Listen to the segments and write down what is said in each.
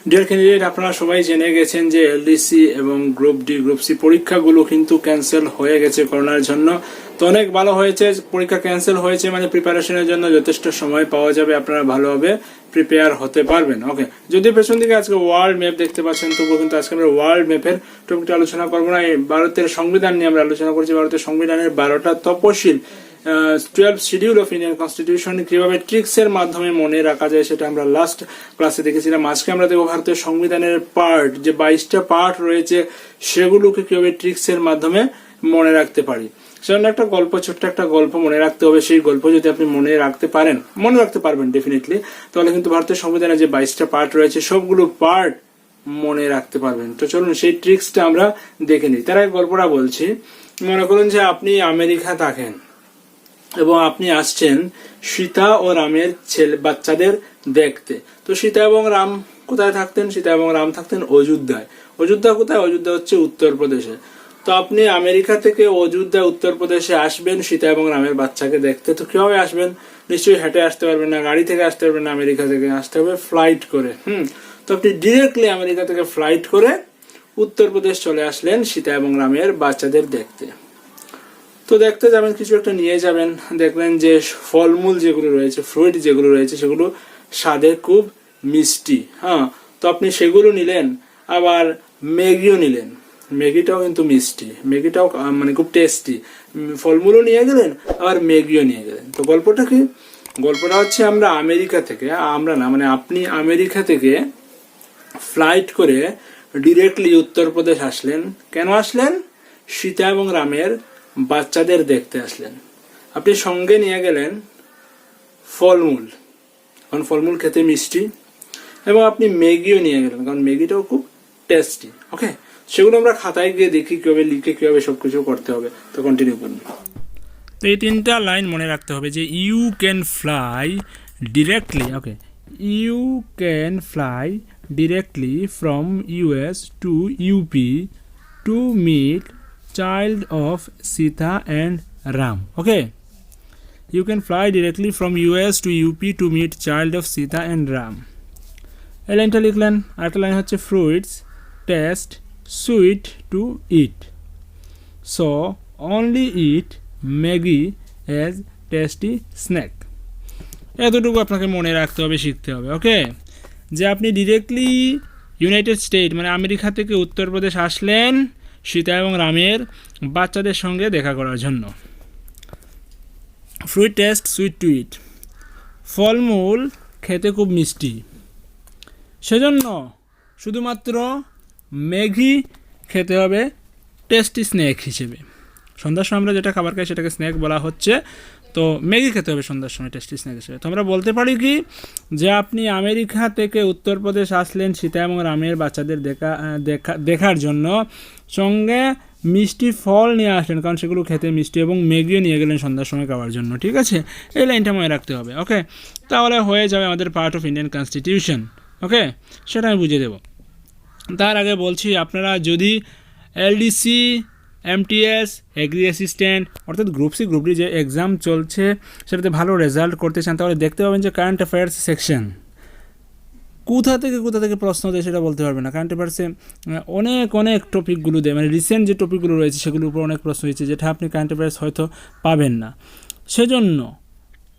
Deer candidate, আপনারা সবাই জেনে গেছেন যে এলডিসি এবং গ্রুপ ডি গ্রুপ সি পরীক্ষাগুলো কিন্তু ক্যান্সেল হয়ে গেছে করোনার জন্য। তো অনেক ভালো হয়েছে, পরীক্ষা ক্যান্সেল হয়েছে মানে প্রিপারেশনের জন্য যথেষ্ট সময় পাওয়া যাবে, আপনারা ভালোভাবে প্রিপেয়ার হতে পারবেন। ওকে, যদি পেছন দিকে আজকে ওয়ার্ল্ড ম্যাপ দেখতে পাচ্ছেন, তবুও কিন্তু আজকে আমরা ওয়ার্ল্ড ম্যাপের টপিকটা আলোচনা করবো না। এই ভারতের সংবিধান নিয়ে আমরা আলোচনা করছি। ভারতের সংবিধানের 12টা তপশিল, 12 শিডিউল অফ ইন্ডিয়ান কনস্টিটিউশন কিভাবে ট্রিক্স এর মাধ্যমে মনে রাখা যায় সেটা আমরা লাস্ট ক্লাসে দেখেছিলাম। আজকে আমরা দেখব ভারতের সংবিধানের পার্ট, যে 22টা পার্ট রয়েছে সেগুলোকে কিভাবে ট্রিক্স এর মাধ্যমে মনে রাখতে পারি। সেজন্য একটা গল্প, ছোট্ট একটা গল্প মনে রাখতে হবে। সেই গল্প যদি আপনি মনে রাখতে পারবেন ডেফিনেটলি, তাহলে কিন্তু ভারতের সংবিধানের যে 22টা পার্ট রয়েছে সবগুলো পার্ট মনে রাখতে পারবেন। তো চলুন সেই ট্রিক্সটা আমরা দেখে নিই। তার আগে গল্পটা বলছি। মনে করুন যে আপনি আমেরিকা থাকেন এবং আপনি আসছেন সীতা ও রামের বাচ্চাদের দেখতে। তো সীতা এবং রাম কোথায় থাকতেন? সীতা এবং রাম থাকতেন অযোধ্যায়। অযোধ্যা কোথায়? অযোধ্যা হচ্ছে উত্তরপ্রদেশে। তো আপনি আমেরিকা থেকে অযোধ্যা উত্তরপ্রদেশে আসবেন সীতা এবং রামের বাচ্চাকে দেখতে। তো কিভাবে আসবেন? নিশ্চয়ই হেঁটে আসতে পারবেন না, গাড়ি থেকে আসতে পারবেন না, আমেরিকা থেকে আসতে হবে ফ্লাইট করে। তো আপনি ডিরেক্টলি আমেরিকা থেকে ফ্লাইট করে উত্তরপ্রদেশ চলে আসলেন সীতা এবং রামের বাচ্চাদের দেখতে। তো দেখতে যাবেন, কিছু একটা নিয়ে যাবেন, দেখবেন যে ফলমূল যেগুলো রয়েছে, ফ্রুট যেগুলো রয়েছে সেগুলো স্বাদে খুব মিষ্টি। তো আপনি সেগুলো নিলেন, আবার ম্যাগিও নিলেন। ম্যাগিটাও কিন্তু মিষ্টি, ম্যাগিটাও মানে খুব টেস্টি। ফলমূলও নিয়ে গেলেন, আবার ম্যাগিও নিয়ে গেলেন। তো গল্পটা কি? গল্পটা হচ্ছে আপনি আমেরিকা থেকে ফ্লাইট করে ডিরেক্টলি উত্তরপ্রদেশ আসলেন। কেন আসলেন? সীতা এবং রামের বাচ্চাদের দেখতে আসলেন। আপনি সঙ্গে নিয়ে গেলেন ফলমূল, কারণ ফলমূল খেতে মিষ্টি, এবং আপনি ম্যাগিও নিয়ে গেলেন, কারণ ম্যাগিটাও খুব টেস্টি। ওকে, সেগুলো আমরা খাতায় গিয়ে দেখি কিভাবে লিখে কিভাবে সবকিছু করতে হবে। তো কন্টিনিউ করুন। তো এই 3টা লাইন মনে রাখতে হবে যে you can fly directly. Okay, you can fly directly from US to UP to meet child of Sita and Ram. Okay, you can fly directly from US to UP to meet child of Sita and Ram. এই লাইনটা লিখলেন। আরেকটা line হচ্ছে fruits taste sweet to eat, so only eat Maggi as tasty snack. এতটুকু আপনাকে মনে রাখতে হবে, শিখতে হবে। ওকে, যে আপনি ডিরেক্টলি ইউনাইটেড স্টেট মানে আমেরিকা থেকে উত্তরপ্রদেশ আসলেন সীতা এবং রামের বাচ্চাদের সঙ্গে দেখা করার জন্য। ফ্রুট টেস্ট সুইট টু ইট, ফলমূল খেতে খুব মিষ্টি, সেজন্য শুধুমাত্র ম্যাগি খেতে হবে টেস্টি স্ন্যাক হিসেবে। সন্ধ্যার সময় আমরা যেটা খাবার খাই সেটাকে স্ন্যাক বলা হচ্ছে, তো ম্যাগি খেতে হবে সন্ধ্যার সময় টেস্টি স্ন্যাক হিসেবে। তো আমরা বলতে পারি কি, যে আপনি আমেরিকা থেকে উত্তরপ্রদেশ আসলেন সীতা এবং রামের বাচ্চাদের দেখার জন্য, সঙ্গে মিষ্টি ফল নিয়ে আসলেন কারণ সেগুলো খেতে মিষ্টি, এবং ম্যাগিও নিয়ে গেলেন সন্ধ্যার সময় খাওয়ার জন্য। ঠিক আছে, এই লাইনটা মনে রাখতে হবে। ওকে, তাহলে হয়ে যাবে আমাদের পার্ট অফ ইন্ডিয়ান কনস্টিটিউশন। ওকে, সেটা আমি বুঝিয়ে দেব। তার আগে বলছি, আপনারা যদি এলডিসি, এমটিএস, এগ্রি অ্যাসিস্ট্যান্ট অর্থাৎ গ্রুপ সি গ্রুপ ডি যে এক্সাম চলছে সেটাতে ভালো রেজাল্ট করতে চান, তাহলে দেখতে পাবেন যে কারেন্ট অ্যাফেয়ার্স সেকশন কোথা থেকে প্রশ্ন দেয় সেটা বলতে পারবে না। কারেন্ট অ্যাফেয়ার্সে অনেক টপিকগুলো দেয়, মানে রিসেন্ট যে টপিকগুলো রয়েছে সেগুলোর উপর অনেক প্রশ্ন হয়েছে, যেটা আপনি কারেন্ট অ্যাফেয়ার্স হয়তো পাবেন না। সেজন্য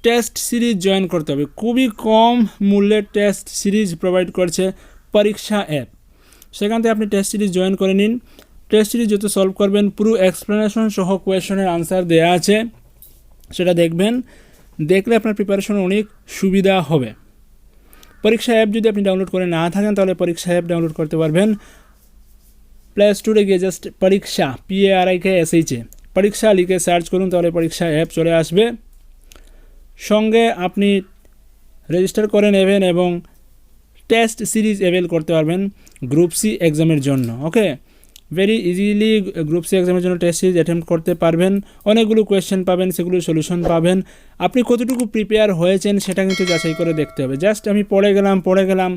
টেস্ট সিরিজ জয়েন করতে হবে। খুবই কম মূল্যে টেস্ট সিরিজ প্রোভাইড করছে পরীক্ষা অ্যাপ, সেখান থেকে আপনি টেস্ট সিরিজ জয়েন করে নিন। টেস্ট সিরিজ যত সলভ করবেন, পুরো এক্সপ্লেনেশন সহ কোয়েশনের আনসার দেওয়া আছে, সেটা দেখবেন। দেখলে আপনার প্রিপারেশন অনেক সুবিধা হবে। পরীক্ষা অ্যাপ যদি আপনি ডাউনলোড করে না থাকেন তাহলে পরীক্ষা অ্যাপ ডাউনলোড করতে পারবেন। প্লে স্টোরে গিয়ে জাস্ট পরীক্ষা PARIKSHA পরীক্ষা লিখে সার্চ করুন, তাহলে পরীক্ষা অ্যাপ চলে আসবে। সঙ্গে আপনি রেজিস্টার করে নেবেন এবং টেস্ট সিরিজ অ্যাভেল করতে পারবেন গ্রুপ সি এক্সামের জন্য। ওকে, ভেরি ইজিলি গ্রুপ সি এক্সামের জন্য টেস্ট সিরিজ অ্যাটেম্প্ট করতে পারবেন। অনেকগুলো কোয়েশ্চেন পাবেন, সেগুলোর সলিউশন পাবেন। আপনি কতটুকু প্রিপেয়ার হয়েছেন সেটা কিন্তু যাচাই করে দেখতে হবে। জাস্ট আমি পড়ে গেলাম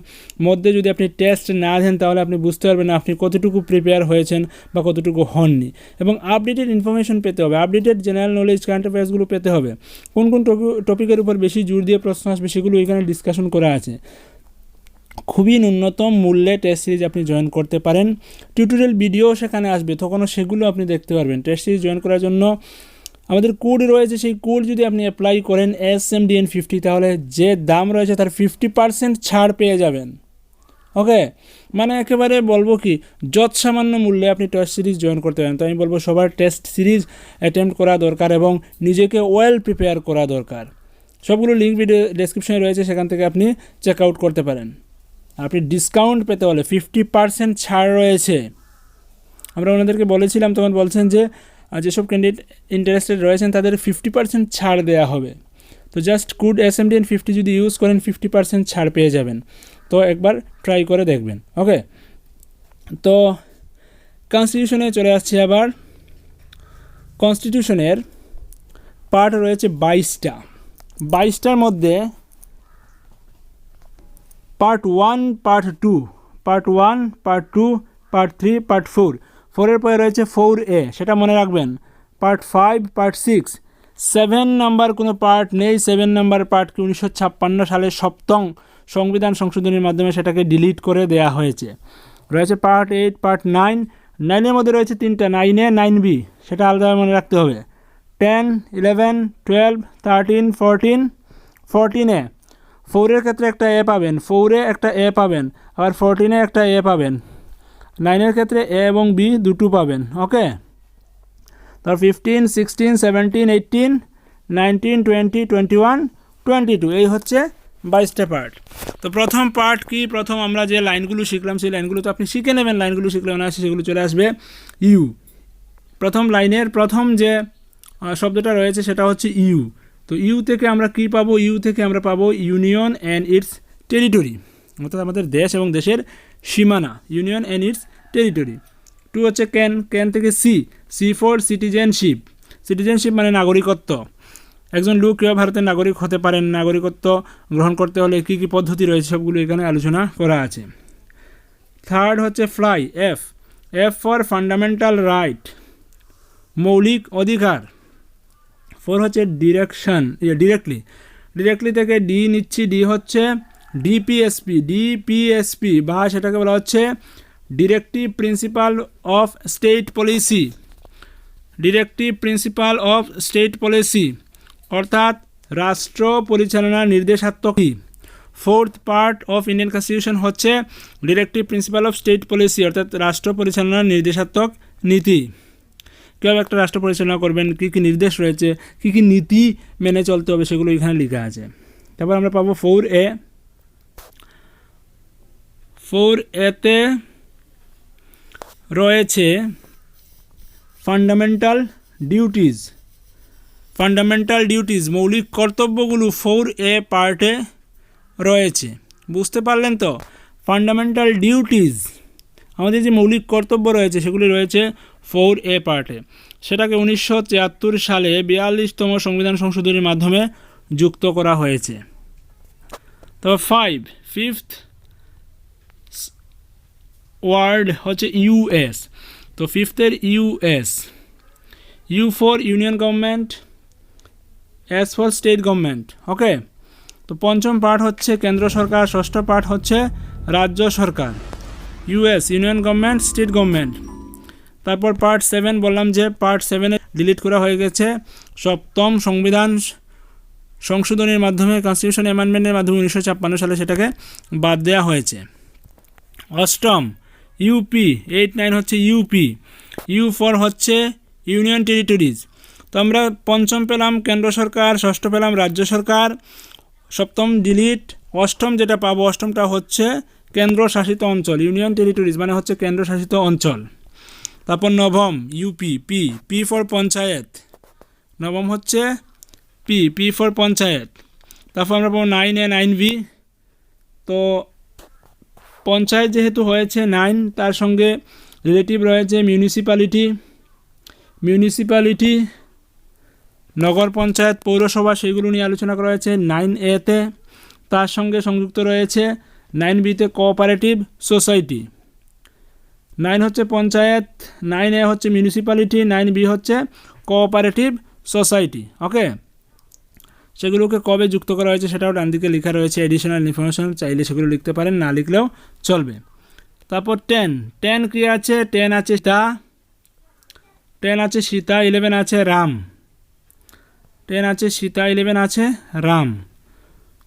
মধ্যে যদি আপনি টেস্ট না দেন তাহলে আপনি বুঝতে পারবেন না আপনি কতটুকু প্রিপেয়ার হয়েছেন বা কতটুকু হননি। এবং আপডেটেড ইনফরমেশন পেতে হবে, আপডেটেড জেনারেল নলেজ কারেন্ট অ্যাফেয়ার্সগুলো পেতে হবে। কোন টপিকের উপর বেশি জোর দিয়ে প্রশ্ন আসবে সেগুলো এখানে ডিসকাশন করা আছে। খুবই ন্যূনতম মূল্যে টেস্ট সিরিজ আপনি জয়েন করতে পারেন। টিউটোরিয়াল ভিডিও সেখানে আসবে, তখনও সেগুলো আপনি দেখতে পারবেন। টেস্ট সিরিজ জয়েন করার জন্য আমাদের কোড রয়েছে, সেই কোড যদি আপনি অ্যাপ্লাই করেন SMDN50, তাহলে যে দাম রয়েছে তার 50% ছাড় পেয়ে যাবেন। ওকে, মানে একেবারে বলবো কি যৎসামান্য মূল্যে আপনি টেস্ট সিরিজ জয়েন করতে পারেন। তো আমি বলবো সবার টেস্ট সিরিজ অ্যাটেম্প্ট করা দরকার এবং নিজেকে ওয়েল প্রিপেয়ার করা দরকার। সবগুলো লিঙ্ক ভিডিও ডেসক্রিপশনে রয়েছে, সেখান থেকে আপনি চেক আউট করতে পারেন। আপনি ডিসকাউন্ট পেতে হলে 50% ছাড় রয়েছে। আমরা ওনাদেরকে বলেছিলাম, তখন বলছেন যে যেসব ক্যান্ডিডেট ইন্টারেস্টেড রয়েছেন তাদের 50% ছাড় দেওয়া হবে। তো জাস্ট কোড SMDN50 যদি ইউজ করেন 50% ছাড় পেয়ে যাবেন। তো একবার ট্রাই করে দেখবেন। ওকে, তো কনস্টিটিউশনে চলে আসছি। আবার কনস্টিটিউশনের পার্ট রয়েছে 22টা। 22টার মধ্যে part 1, part 2, part 1, part 2, part 3, part 4। 4-এর পরে রয়েছে 4A, সেটা মনে রাখবেন। পার্ট 5, পার্ট 6, 7 নাম্বার কোনো পার্ট নেই। 7 নাম্বার পার্টকে 1956 সালে 7ম সংবিধান সংশোধনীর মাধ্যমে সেটাকে ডিলিট করে দেয়া হয়েছে। রয়েছে পার্ট 8, পার্ট 9। 9-এর মধ্যে রয়েছে 3টা, 9A, 9B, সেটা আলাদাভাবে মনে রাখতে হবে। 10, 11, 12, 13, 14, 14A। 4-এর ক্ষেত্রে একটা A পাবেন, 4-এ একটা A পাবেন, আবার 14-এ একটা A পাবেন। 9-এর ক্ষেত্রে A এবং B দুটো পাবেন। ওকে, তারপর 15, 16, 17, 18, 19, 20, 21, 22, এই হচ্ছে 22টা পার্ট। তো প্রথম পার্ট কি, প্রথম আমরা যে লাইনগুলো শিখলাম সেই লাইনগুলো তো আপনি শিখে নেবেন। লাইনগুলো শিখলে মনে আসে সেগুলো চলে আসবে। ইউ, প্রথম লাইনের প্রথম যে শব্দটা রয়েছে সেটা হচ্ছে ইউ। তো ইউ থেকে আমরা কি পাবো? ইউ থেকে আমরা পাবো ইউনিয়ন অ্যান্ড ইটস টেরিটরি, অর্থাৎ আমাদের দেশ এবং দেশের সীমানা। Union and it's territory. 2 হচ্ছে ক্যান, ক্যান থেকে C, C for citizenship. Citizenship মানে নাগরিকত্ব। একজন লোক কীভাবে ভারতের নাগরিক হতে পারেন, নাগরিকত্ব গ্রহণ করতে হলে কী কী পদ্ধতি রয়েছে সবগুলো এখানে আলোচনা করা আছে। 3rd হচ্ছে fly, F, F for fundamental right, মৌলিক অধিকার। 4 হচ্ছে ডিরেকশন, ডিরেক্টলি, ডিরেক্টলি থেকে ডি নিচ্ছি, ডি হচ্ছে ডিপিএসপি, ডিপিএসপি বা সেটাকে বলা হচ্ছে directive principle of state policy, directive principle of state policy, অর্থাৎ রাষ্ট্র পরিচালনার নির্দেশাত্মক। 4th part of Indian constitution হচ্ছে directive principle of state policy, অর্থাৎ রাষ্ট্র পরিচালনার নির্দেশাত্মক নীতি। কীভাবে একটা রাষ্ট্র পরিচালনা করবেন, কী কী নির্দেশ রয়েছে, কী কী নীতি মেনে চলতে হবে, সেগুলো এখানে লেখা আছে। তারপর আমরা পাবো 4A। 4A-তে রয়েছে ফান্ডামেন্টাল ডিউটিজ, ফান্ডামেন্টাল ডিউটিজ, মৌলিক কর্তব্যগুলো 4A পার্টে রয়েছে। বুঝতে পারলেন তো? ফান্ডামেন্টাল ডিউটিজ, আমাদের যে মৌলিক কর্তব্য রয়েছে সেগুলি রয়েছে 4A পার্টে। সেটাকে 1973 সালে 42তম সংবিধান সংশোধনীর মাধ্যমে যুক্ত করা হয়েছে। তবে 5th ওয়ার্ড হচ্ছে ইউএস। তো 5th-এর US, U for union government, S for state government. Okay, তো 5ম পার্ট হচ্ছে কেন্দ্র সরকার, 6ষ্ঠ পার্ট হচ্ছে রাজ্য সরকার। US, union government, state government. তারপর পার্ট 7 বললাম যে পার্ট 7-এ ডিলিট করা হয়ে গেছে 7ম সংবিধান সংশোধনীর মাধ্যমে, কনস্টিটিউশন অ্যামেন্ডমেন্টের মাধ্যমে 1956 সালে সেটাকে বাদ দেওয়া হয়েছে। 8ম ইউপি, 8, 9 হচ্ছে ইউপি, ইউ ফর হচ্ছে ইউনিয়ন টেরিটরিজ। তো আমরা 5ম পেলাম কেন্দ্র সরকার, 6ষ্ঠ পেলাম রাজ্য সরকার, 7ম ডিলিট, 8ম যেটা পাবো 8মটা হচ্ছে কেন্দ্রশাসিত অঞ্চল, ইউনিয়ন টেরিটরিজ মানে হচ্ছে কেন্দ্রশাসিত অঞ্চল। তারপর 9ম UP, P, P for panchayat, 9ম হচ্ছে পি, পি ফর পঞ্চায়েত। তারপর আমরা পাবো 9A, 9B। তো পঞ্চায়েত যেহেতু হয়েছে 9, তার সঙ্গে রিলেটিভ রয়েছে মিউনিসিপ্যালিটি, মিউনিসিপ্যালিটি, নগর পঞ্চায়েত, পৌরসভা, সেগুলো নিয়ে আলোচনা করা হয়েছে 9A-তে। তার সঙ্গে সংযুক্ত রয়েছে 9B-তে কোঅপারেটিভ সোসাইটি। 9 হচ্ছে পঞ্চায়েত, 9A হচ্ছে মিউনিসিপ্যালিটি, 9B হচ্ছে কোঅপারেটিভ সোসাইটি। ওকে, সেগুলোকে কবে যুক্ত করা হয়েছে সেটাও ডান দিকে লেখা রয়েছে। এডিশনাল ইনফরমেশন চাইলে সেগুলো লিখতে পারেন, না লিখলেও চলবে। তারপর 10 কি আছে? 10 আছে সীতা, 11 আছে রাম। 10 আছে সীতা, 11 আছে রাম।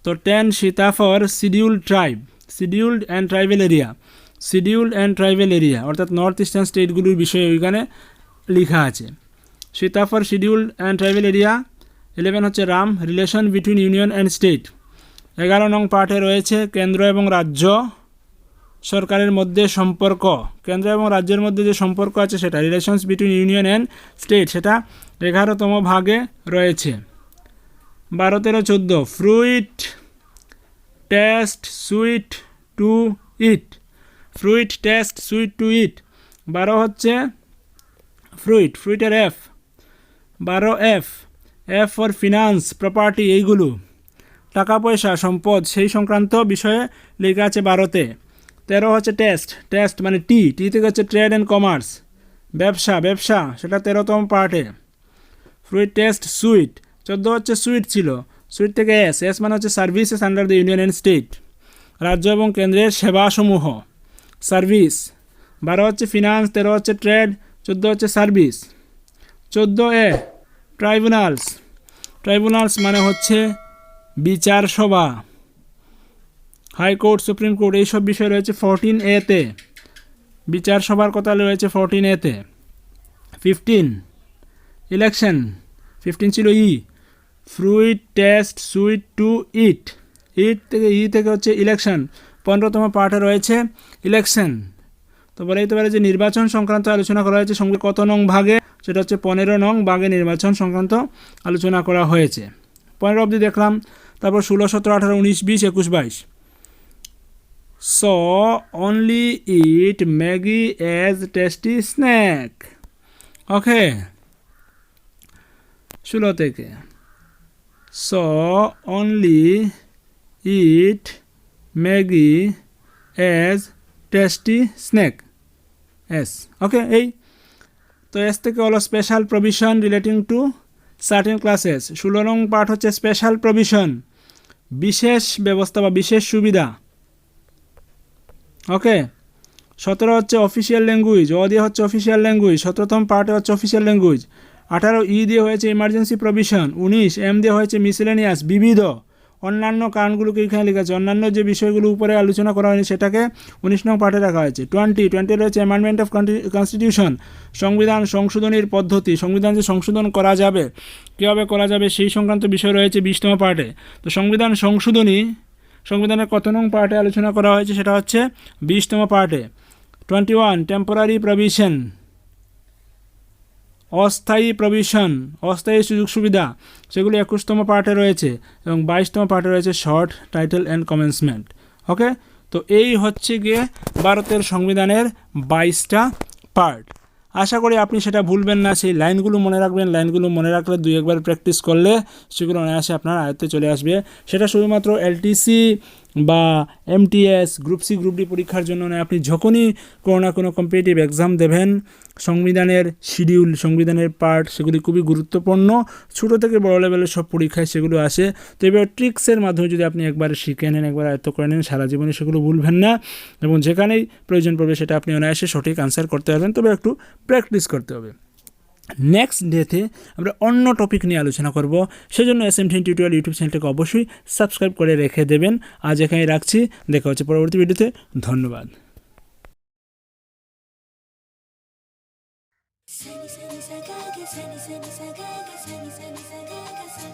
তো 10 Sita for scheduled and tribal area, অর্থাৎ নর্থ ইস্টার্ন স্টেটগুলোর বিষয়ে ওইখানে লেখা আছে। Sita for scheduled and tribal area. 11 হচ্ছে Ram. Relation between union and state. 11 নং পার্টে রয়েছে কেন্দ্র এবং রাজ্য সরকারের মধ্যে সম্পর্ক। কেন্দ্র এবং রাজ্যের মধ্যে যে সম্পর্ক আছে সেটা, relations between union and state, সেটা 11তম ভাগে রয়েছে। 12, 13, 14 fruit taste sweet to eat. 12 হচ্ছে ফ্রুইটের F. 12 F for finance, property, এইগুলো টাকা পয়সা, সম্পদ, সেই সংক্রান্ত বিষয়ে লেখা আছে 12তে। 13 হচ্ছে টেস্ট মানে টি থেকে হচ্ছে ট্রেড অ্যান্ড কমার্স, ব্যবসা, সেটা 13তম পার্টে। Fruit taste sweet. 14 হচ্ছে সুইট ছিল, সুইট থেকে এস মানে হচ্ছে services under the union and state, রাজ্য এবং কেন্দ্রের সেবাসমূহ, সার্ভিস। 12 হচ্ছে ফিনান্স, 13 হচ্ছে ট্রেড, 14 হচ্ছে সার্ভিস। 14 ট্রাইব্যুনালস মানে হচ্ছে বিচার সভা, হাইকোর্ট, সুপ্রিম কোর্ট, এইসব বিষয় রয়েছে 14A-তে। বিচার সভার কথা রয়েছে 14A-তে। 15 ইলেকশন, 15 ছিল ফ্রুইট টেস্ট সুইট টু ইট থেকে হচ্ছে ইলেকশন। 15তম পার্টে রয়েছে ইলেকশন। তো বলেই তো পারে যে নির্বাচন সংক্রান্ত আলোচনা করা হয়েছে সঙ্গে কত নং ভাগে, সেটা হচ্ছে 15 নং ভাগে নির্বাচন সংক্রান্ত আলোচনা করা হয়েছে। 15 অবধি দেখলাম। তারপর 16, 17, 18, 19, 20, 21, 22 So only eat Maggi as tasty snack. Okay. 16 থেকে So only eat Maggi as tasty snack. Yes. Okay. এই তো এস থেকে হলো special provision relating to certain classes. 16 নং পার্ট হচ্ছে স্পেশাল প্রভিশন, বিশেষ ব্যবস্থা বা বিশেষ সুবিধা। ওকে। 17 হচ্ছে অফিসিয়াল ল্যাঙ্গুয়েজ, দিয়ে হচ্ছে অফিসিয়াল ল্যাঙ্গুয়েজ, 17তম পার্টে হচ্ছে অফিসিয়াল ল্যাঙ্গুয়েজ। 18 দিয়ে হয়েছে ইমার্জেন্সি প্রভিশন। 19 দিয়ে হয়েছে মিসেলেনিয়াস, বিবিধ। অন্যান্য কারণগুলোকে এখানে লেখা আছে, অন্যান্য যে বিষয়গুলো উপরে আলোচনা করা হয়নি সেটাকে 19 নং পার্টে রাখা হয়েছে। 20 রয়েছে অ্যামেন্ডমেন্ট অফ কনস্টিটিউশন, সংবিধান সংশোধনের পদ্ধতি, সংবিধান যে সংশোধন করা যাবে, কীভাবে করা যাবে সেই সংক্রান্ত বিষয় রয়েছে 20তম পার্টে। তো সংবিধানের কত নং পার্টে আলোচনা করা হয়েছে সেটা হচ্ছে 20তম পার্টে। 21 টেম্পোরারি প্রভিশন, অস্থায়ী সুযোগ সুবিধা, সেগুলি 21তম পার্টে রয়েছে এবং 22তম পার্টে রয়েছে শর্ট টাইটেল অ্যান্ড কমেন্সমেন্ট। ওকে। তো এই হচ্ছে গিয়ে ভারতের সংবিধানের 22টা পার্ট। আশা করি আপনি সেটা ভুলবেন না, সেই লাইনগুলো মনে রাখবেন। লাইনগুলো মনে রাখলে 2-1বার প্র্যাকটিস করলে সেগুলো অনায়াসে আপনার আয়ত্তে চলে আসবে। সেটা শুধুমাত্র এলটিসি বা MTS, group C, group D পরীক্ষার জন্য নয়। আপনি যখনই কোনো না কোনো কম্পিটিটিভ এক্সাম দেবেন, সংবিধানের শিডিউল, সংবিধানের পার্ট, সেগুলি খুবই গুরুত্বপূর্ণ। ছোটো থেকে বড় লেভেলের সব পরীক্ষায় সেগুলো আসে। তো এবার ট্রিক্সের মাধ্যমে যদি আপনি একবার শিখে নেন, একবার আয়ত্ত করে নেন, সারা জীবনে সেগুলো ভুলবেন না এবং যেখানেই প্রয়োজন পড়বে সেটা আপনি অনায়াসে সঠিক আনসার করতে পারবেন। তবে একটু প্র্যাকটিস করতে হবে। নেক্সট ডেতে আমরা অন্য টপিক নিয়ে আলোচনা করব। সেজন্য SM10 টিউটোরিয়াল ইউটিউব চ্যানেলটাকে অবশ্যই সাবস্ক্রাইব করে রেখে দেবেন। আজ এখানে রাখছি, দেখা হচ্ছে পরবর্তী ভিডিওতে। ধন্যবাদ। Sunny, sunny, sa ga ga, sunny, sunny, sa ga ga, sunny, sunny, sa ga ga, sun.